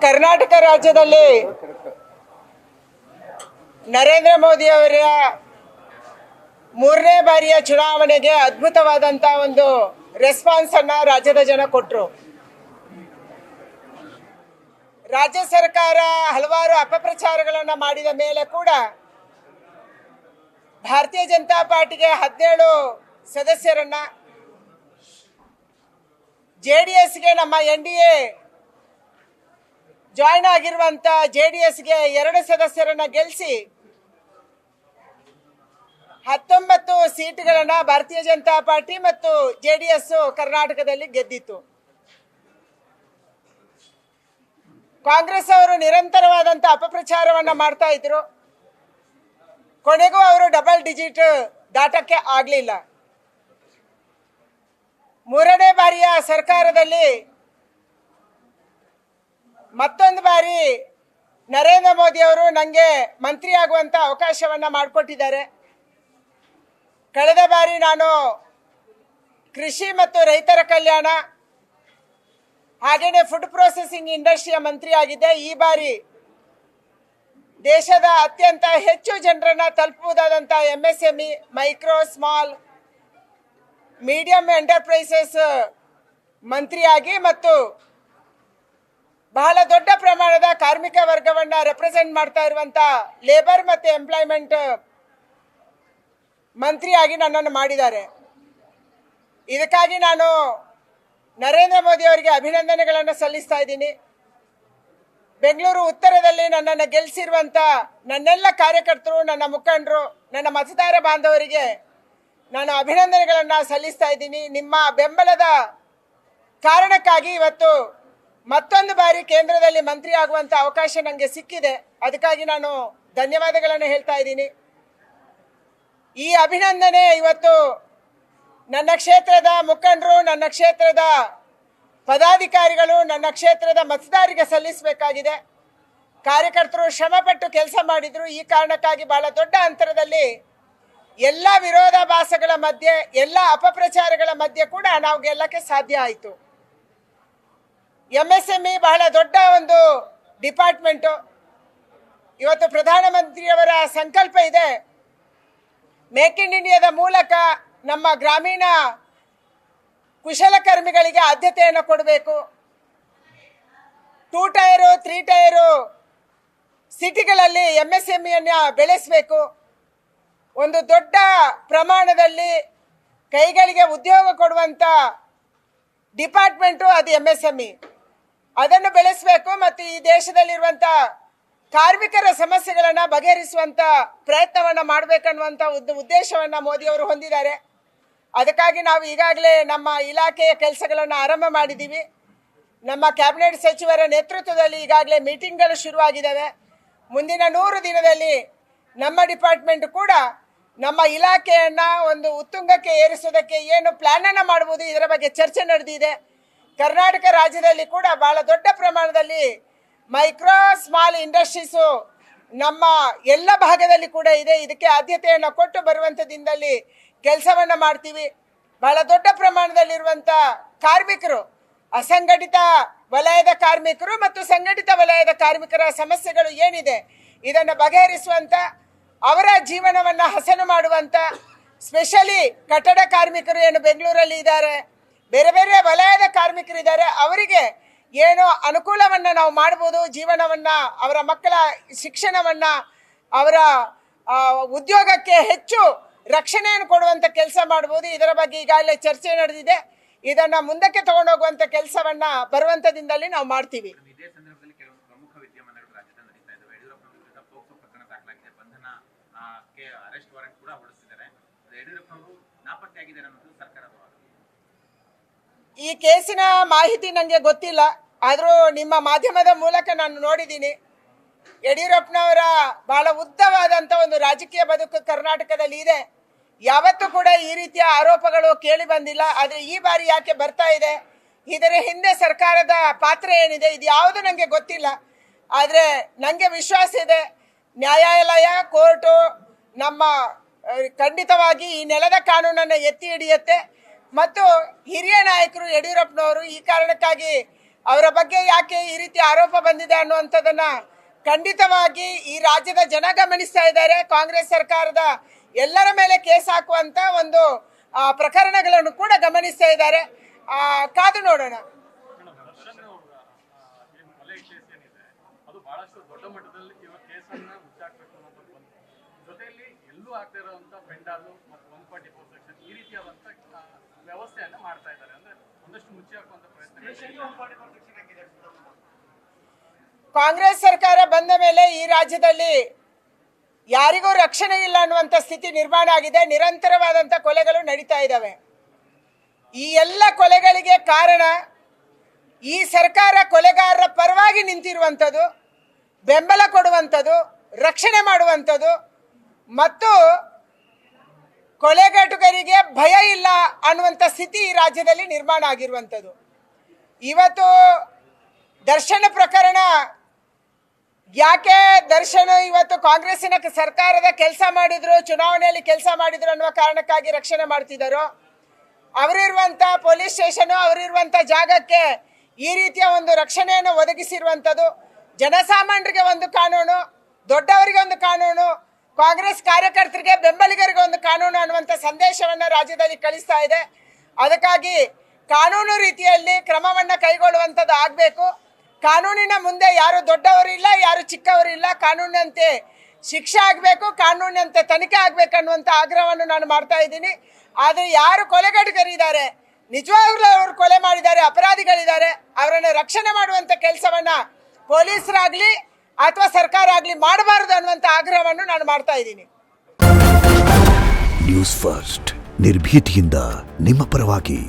ಕರ್ನಾಟಕ ರಾಜ್ಯದಲ್ಲಿ ನರೇಂದ್ರ ಮೋದಿ ಅವರ ಮೂರನೇ ಬಾರಿಯ ಚುನಾವಣೆಗೆ ಅದ್ಭುತವಾದಂತ ಒಂದು ರೆಸ್ಪಾನ್ಸ್ ಅನ್ನ ರಾಜ್ಯದ ಜನ ಕೊಟ್ಟರು. ರಾಜ್ಯ ಸರ್ಕಾರ ಹಲವಾರು ಅಪಪ್ರಚಾರಗಳನ್ನು ಮಾಡಿದ ಮೇಲೆ ಕೂಡ ಭಾರತೀಯ ಜನತಾ ಪಾರ್ಟಿಗೆ 17 ಸದಸ್ಯರನ್ನ, ಜೆಡಿಎಸ್ಗೆ ನಮ್ಮ NDA ಜಾಯ್ನ್ ಆಗಿರುವಂತ JDSಗೆ 2 ಸದಸ್ಯರನ್ನ ಗೆಲ್ಲಿಸಿ 19 ಸೀಟ್ಗಳನ್ನ ಭಾರತೀಯ ಜನತಾ ಪಾರ್ಟಿ ಮತ್ತು JDS ಕರ್ನಾಟಕದಲ್ಲಿ ಗೆದ್ದಿತ್ತು. ಕಾಂಗ್ರೆಸ್ ಅವರು ನಿರಂತರವಾದಂತ ಅಪಪ್ರಚಾರವನ್ನ ಮಾಡ್ತಾ ಇದ್ರು. ಕೊನೆಗೂ ಅವರು ಡಬಲ್ ಡಿಜಿಟ್ ದಾಟಕ್ಕೆ ಆಗಲಿಲ್ಲ. ಮೂರನೇ ಬಾರಿಯ ಸರ್ಕಾರದಲ್ಲಿ ಮತ್ತೊಂದು ಬಾರಿ ನರೇಂದ್ರ ಮೋದಿ ಅವರು ನನಗೆ ಮಂತ್ರಿ ಆಗುವಂತ ಅವಕಾಶವನ್ನ ಮಾಡಿಕೊಟ್ಟಿದ್ದಾರೆ. ಕಳೆದ ಬಾರಿ ನಾನು ಕೃಷಿ ಮತ್ತು ರೈತರ ಕಲ್ಯಾಣ ಹಾಗೇನೆ ಫುಡ್ ಪ್ರೊಸೆಸಿಂಗ್ ಇಂಡಸ್ಟ್ರಿಯ ಮಂತ್ರಿ ಆಗಿದ್ದೆ. ಈ ಬಾರಿ ದೇಶದ ಅತ್ಯಂತ ಹೆಚ್ಚು ಜನರನ್ನ ತಲುಪುವುದಾದಂಥ MSME micro small medium enterprises ಮಂತ್ರಿಯಾಗಿ ಮತ್ತು ಬಹಳ ದೊಡ್ಡ ಪ್ರಮಾಣದ ಕಾರ್ಮಿಕ ವರ್ಗವನ್ನ ರೆಪ್ರೆಸೆಂಟ್ ಮಾಡ್ತಾ ಇರುವಂತ ಲೇಬರ್ ಮತ್ತು ಎಂಪ್ಲಾಯ್ಮೆಂಟ್ ಮಂತ್ರಿಯಾಗಿ ನನ್ನನ್ನು ಮಾಡಿದ್ದಾರೆ. ಇದಕ್ಕಾಗಿ ನಾನು ನರೇಂದ್ರ ಮೋದಿ ಅವರಿಗೆ ಅಭಿನಂದನೆಗಳನ್ನು ಸಲ್ಲಿಸ್ತಾ ಇದ್ದೀನಿ. ಬೆಂಗಳೂರು ಉತ್ತರದಲ್ಲಿ ನನ್ನನ್ನು ಗೆಲ್ಲಿಸಿರುವಂತ ನನ್ನೆಲ್ಲ ಕಾರ್ಯಕರ್ತರು, ನನ್ನ ಮುಖಂಡರು, ನನ್ನ ಮತದಾರ ಬಾಂಧವರಿಗೆ ನಾನು ಅಭಿನಂದನೆಗಳನ್ನು ಸಲ್ಲಿಸ್ತಾ ಇದ್ದೀನಿ. ನಿಮ್ಮ ಬೆಂಬಲದ ಕಾರಣಕ್ಕಾಗಿ ಇವತ್ತು ಮತ್ತೊಂದು ಬಾರಿ ಕೇಂದ್ರದಲ್ಲಿ ಮಂತ್ರಿ ಆಗುವಂತ ಅವಕಾಶ ನನಗೆ ಸಿಕ್ಕಿದೆ. ಅದಕ್ಕಾಗಿ ನಾನು ಧನ್ಯವಾದಗಳನ್ನು ಹೇಳ್ತಾ ಇದ್ದೀನಿ. ಈ ಅಭಿನಂದನೆ ಇವತ್ತು ನನ್ನ ಕ್ಷೇತ್ರದ ಮುಖಂಡರು, ನನ್ನ ಕ್ಷೇತ್ರದ ಪದಾಧಿಕಾರಿಗಳು, ನನ್ನ ಕ್ಷೇತ್ರದ ಮತದಾರರಿಗೆ ಸಲ್ಲಿಸಬೇಕಾಗಿದೆ. ಕಾರ್ಯಕರ್ತರು ಶ್ರಮಪಟ್ಟು ಕೆಲಸ ಮಾಡಿದ್ರು. ಈ ಕಾರಣಕ್ಕಾಗಿ ಬಹಳ ದೊಡ್ಡ ಅಂತರದಲ್ಲಿ ಎಲ್ಲ ವಿರೋಧಾಭಾಸಗಳ ಮಧ್ಯೆ, ಎಲ್ಲ ಅಪಪ್ರಚಾರಗಳ ಮಧ್ಯೆ ಕೂಡ ನಾವು ಗೆಲ್ಲಕ್ಕೆ ಸಾಧ್ಯ ಆಯಿತು. MSME ಬಹಳ ದೊಡ್ಡ ಒಂದು ಡಿಪಾರ್ಟ್ಮೆಂಟು. ಇವತ್ತು ಪ್ರಧಾನಮಂತ್ರಿಯವರ ಸಂಕಲ್ಪ ಇದೆ, ಮೇಕ್ ಇನ್ ಇಂಡಿಯಾದ ಮೂಲಕ ನಮ್ಮ ಗ್ರಾಮೀಣ ಕುಶಲಕರ್ಮಿಗಳಿಗೆ ಆದ್ಯತೆಯನ್ನು ಕೊಡಬೇಕು. 2 ಟೈರು 3 ಟೈರು ಸಿಟಿಗಳಲ್ಲಿ MSMEಯನ್ನು ಬೆಳೆಸಬೇಕು. ಒಂದು ದೊಡ್ಡ ಪ್ರಮಾಣದಲ್ಲಿ ಕೈಗಳಿಗೆ ಉದ್ಯೋಗ ಕೊಡುವಂತ ಡಿಪಾರ್ಟ್ಮೆಂಟು ಅದು MSME. ಅದನ್ನು ಬೆಳೆಸಬೇಕು ಮತ್ತು ಈ ದೇಶದಲ್ಲಿರುವಂತ ಕಾರ್ಮಿಕರ ಸಮಸ್ಯೆಗಳನ್ನು ಬಗೆಹರಿಸುವಂತ ಪ್ರಯತ್ನವನ್ನು ಮಾಡಬೇಕನ್ನುವಂಥ ಉದ್ದೇಶವನ್ನು ಮೋದಿಯವರು ಹೊಂದಿದ್ದಾರೆ. ಅದಕ್ಕಾಗಿ ನಾವು ಈಗಾಗಲೇ ನಮ್ಮ ಇಲಾಖೆಯ ಕೆಲಸಗಳನ್ನು ಆರಂಭ ಮಾಡಿದ್ದೀವಿ. ನಮ್ಮ ಕ್ಯಾಬಿನೆಟ್ ಸಚಿವರ ನೇತೃತ್ವದಲ್ಲಿ ಈಗಾಗಲೇ ಮೀಟಿಂಗ್ಗಳು ಶುರುವಾಗಿದ್ದಾವೆ. ಮುಂದಿನ 100 ದಿನದಲ್ಲಿ ನಮ್ಮ ಡಿಪಾರ್ಟ್ಮೆಂಟ್ ಕೂಡ ನಮ್ಮ ಇಲಾಖೆಯನ್ನು ಒಂದು ಉತ್ತುಂಗಕ್ಕೆ ಏರಿಸೋದಕ್ಕೆ ಏನು ಪ್ಲಾನನ್ನು ಮಾಡಬಹುದು ಇದರ ಬಗ್ಗೆ ಚರ್ಚೆ ನಡೆದಿದೆ. ಕರ್ನಾಟಕ ರಾಜ್ಯದಲ್ಲಿ ಕೂಡ ಬಹಳ ದೊಡ್ಡ ಪ್ರಮಾಣದಲ್ಲಿ ಮೈಕ್ರೋ ಸ್ಮಾಲ್ ಇಂಡಸ್ಟ್ರೀಸು ನಮ್ಮ ಎಲ್ಲ ಭಾಗದಲ್ಲಿ ಕೂಡ ಇದೆ. ಇದಕ್ಕೆ ಆದ್ಯತೆಯನ್ನು ಕೊಟ್ಟು ಬರುವಂಥ ದಿನದಲ್ಲಿ ಕೆಲಸವನ್ನು ಮಾಡ್ತೀವಿ. ಬಹಳ ದೊಡ್ಡ ಪ್ರಮಾಣದಲ್ಲಿರುವಂಥ ಕಾರ್ಮಿಕರು, ಅಸಂಘಟಿತ ವಲಯದ ಕಾರ್ಮಿಕರು ಮತ್ತು ಸಂಘಟಿತ ವಲಯದ ಕಾರ್ಮಿಕರ ಸಮಸ್ಯೆಗಳು ಏನಿದೆ ಇದನ್ನು ಬಗೆಹರಿಸುವಂಥ, ಅವರ ಜೀವನವನ್ನು ಹಸನು ಮಾಡುವಂಥ, ಸ್ಪೆಷಲಿ ಕಟ್ಟಡ ಕಾರ್ಮಿಕರು ಏನು ಬೆಂಗಳೂರಲ್ಲಿ ಇದ್ದಾರೆ, ಬೇರೆ ಬೇರೆ ವಲಯದ ಕಾರ್ಮಿಕರಿದ್ದಾರೆ, ಅವರಿಗೆ ಏನೋ ಅನುಕೂಲವನ್ನು ನಾವು ಮಾಡ್ಬೋದು. ಜೀವನವನ್ನು, ಅವರ ಮಕ್ಕಳ ಶಿಕ್ಷಣವನ್ನು, ಅವರ ಉದ್ಯೋಗಕ್ಕೆ ಹೆಚ್ಚು ರಕ್ಷಣೆಯನ್ನು ಕೊಡುವಂಥ ಕೆಲಸ ಮಾಡ್ಬೋದು. ಇದರ ಬಗ್ಗೆ ಈಗಾಗಲೇ ಚರ್ಚೆ ನಡೆದಿದೆ. ಇದನ್ನು ಮುಂದಕ್ಕೆ ತಗೊಂಡೋಗುವಂಥ ಕೆಲಸವನ್ನ ಬರುವಂಥ ದಿನದಲ್ಲಿ ನಾವು ಮಾಡ್ತೀವಿ. ಈ ಕೇಸಿನ ಮಾಹಿತಿ ನನಗೆ ಗೊತ್ತಿಲ್ಲ, ಆದರೂ ನಿಮ್ಮ ಮಾಧ್ಯಮದ ಮೂಲಕ ನಾನು ನೋಡಿದ್ದೀನಿ. ಯಡಿಯೂರಪ್ಪನವರ ಬಹಳ ಉದ್ದವಾದಂಥ ಒಂದು ರಾಜಕೀಯ ಬದುಕು ಕರ್ನಾಟಕದಲ್ಲಿ ಇದೆ. ಯಾವತ್ತೂ ಕೂಡ ಈ ರೀತಿಯ ಆರೋಪಗಳು ಕೇಳಿ ಬಂದಿಲ್ಲ. ಆದರೆ ಈ ಬಾರಿ ಯಾಕೆ ಬರ್ತಾ ಇದೆ, ಇದರ ಹಿಂದೆ ಸರ್ಕಾರದ ಪಾತ್ರ ಏನಿದೆ, ಇದು ಯಾವುದು ನನಗೆ ಗೊತ್ತಿಲ್ಲ. ಆದರೆ ನನಗೆ ವಿಶ್ವಾಸ ಇದೆ, ನ್ಯಾಯಾಲಯ, ಕೋರ್ಟು ನಮ್ಮ ಖಂಡಿತವಾಗಿ ಈ ನೆಲದ ಕಾನೂನನ್ನು ಎತ್ತಿ ಹಿಡಿಯುತ್ತೆ. ಮತ್ತು ಹಿರಿಯ ನಾಯಕರು ಯಡಿಯೂರಪ್ಪನವರು ಈ ಕಾರಣಕ್ಕಾಗಿ ಅವರ ಬಗ್ಗೆ ಯಾಕೆ ಈ ರೀತಿ ಆರೋಪ ಬಂದಿದೆ ಅನ್ನುವಂಥದ್ದನ್ನ ಖಂಡಿತವಾಗಿ ಈ ರಾಜ್ಯದ ಜನ ಗಮನಿಸ್ತಾ ಇದ್ದಾರೆ. ಕಾಂಗ್ರೆಸ್ ಸರ್ಕಾರದ ಎಲ್ಲರ ಮೇಲೆ ಕೇಸ್ ಹಾಕುವಂತ ಒಂದು ಪ್ರಕರಣಗಳನ್ನು ಕೂಡ ಗಮನಿಸ್ತಾ ಇದ್ದಾರೆ. ಕಾದು ನೋಡೋಣ. ಕಾಂಗ್ರೆಸ್ ಸರ್ಕಾರ ಬಂದ ಮೇಲೆ ಈ ರಾಜ್ಯದಲ್ಲಿ ಯಾರಿಗೂ ರಕ್ಷಣೆ ಇಲ್ಲ ಅನ್ನುವಂಥ ಸ್ಥಿತಿ ನಿರ್ಮಾಣ ಆಗಿದೆ. ನಿರಂತರವಾದಂಥ ಕೊಲೆಗಳು ನಡೀತಾ ಇದ್ದಾವೆ. ಈ ಎಲ್ಲ ಕೊಲೆಗಳಿಗೆ ಕಾರಣ ಈ ಸರ್ಕಾರ ಕೊಲೆಗಾರರ ಪರವಾಗಿ ನಿಂತಿರುವಂಥದ್ದು, ಬೆಂಬಲ ಕೊಡುವಂಥದ್ದು, ರಕ್ಷಣೆ ಮಾಡುವಂಥದ್ದು ಮತ್ತು ಕೊಲೆಗಟುಕರಿಗೆ ಭಯ ಇಲ್ಲ ಅನ್ನುವಂಥ ಸ್ಥಿತಿ ಈ ರಾಜ್ಯದಲ್ಲಿ ನಿರ್ಮಾಣ ಆಗಿರುವಂಥದ್ದು. ಇವತ್ತು ದರ್ಶನ ಪ್ರಕರಣ ಯಾಕೆ ದರ್ಶನ್ ಇವತ್ತು ಕಾಂಗ್ರೆಸ್ಸಿನ ಸರ್ಕಾರದ ಕೆಲಸ ಮಾಡಿದ್ರು, ಚುನಾವಣೆಯಲ್ಲಿ ಕೆಲಸ ಮಾಡಿದ್ರು ಅನ್ನುವ ಕಾರಣಕ್ಕಾಗಿ ರಕ್ಷಣೆ ಮಾಡ್ತಿದ್ದಾರೋ, ಅವರಿರುವಂಥ ಪೊಲೀಸ್ ಸ್ಟೇಷನು ಅವರಿರುವಂಥ ಜಾಗಕ್ಕೆ ಈ ರೀತಿಯ ಒಂದು ರಕ್ಷಣೆಯನ್ನು ಒದಗಿಸಿರುವಂಥದ್ದು ಜನಸಾಮಾನ್ಯರಿಗೆ ಒಂದು ಕಾನೂನು, ದೊಡ್ಡವರಿಗೆ ಒಂದು ಕಾನೂನು, ಕಾಂಗ್ರೆಸ್ ಕಾರ್ಯಕರ್ತರಿಗೆ ಬೆಂಬಲಿಗರಿಗೆ ಒಂದು ಕಾನೂನು ಅನ್ನುವಂಥ ಸಂದೇಶವನ್ನು ರಾಜ್ಯದಲ್ಲಿ ಕಳಿಸ್ತಾ ಇದೆ. ಅದಕ್ಕಾಗಿ ಕಾನೂನು ರೀತಿಯಲ್ಲಿ ಕ್ರಮವನ್ನು ಕೈಗೊಳ್ಳುವಂಥದ್ದು ಆಗಬೇಕು. ಕಾನೂನಿನ ಮುಂದೆ ಯಾರು ದೊಡ್ಡವರು ಇಲ್ಲ, ಯಾರು ಚಿಕ್ಕವರು ಇಲ್ಲ. ಕಾನೂನಿನಂತೆ ಶಿಕ್ಷೆ ಆಗಬೇಕು, ಕಾನೂನಿನಂತೆ ತನಿಖೆ ಆಗಬೇಕು ಅನ್ನುವಂಥ ಆಗ್ರಹವನ್ನು ನಾನು ಮಾಡ್ತಾ ಇದ್ದೀನಿ. ಆದರೆ ಯಾರು ಕೊಲೆಗಡುಕರಿದ್ದಾರೆ, ನಿಜವಾಗ್ಲೂ ಅವರು ಕೊಲೆ ಮಾಡಿದ್ದಾರೆ, ಅಪರಾಧಿಗಳಿದ್ದಾರೆ, ಅವರನ್ನು ರಕ್ಷಣೆ ಮಾಡುವಂಥ ಕೆಲಸವನ್ನು ಪೊಲೀಸರಾಗಲಿ ಅಥವಾ ಸರ್ಕಾರ ಆಗಲಿ ಮಾಡಬಾರದು ಅನ್ನುವಂಥ ಆಗ್ರಹವನ್ನು ನಾನು ಮಾಡ್ತಾ ಇದ್ದೀನಿ. ನ್ಯೂಸ್ ಫಸ್ಟ್ ನಿರ್ಭೀತಿಯಿಂದ ನಿಮ್ಮ ಪರವಾಗಿ.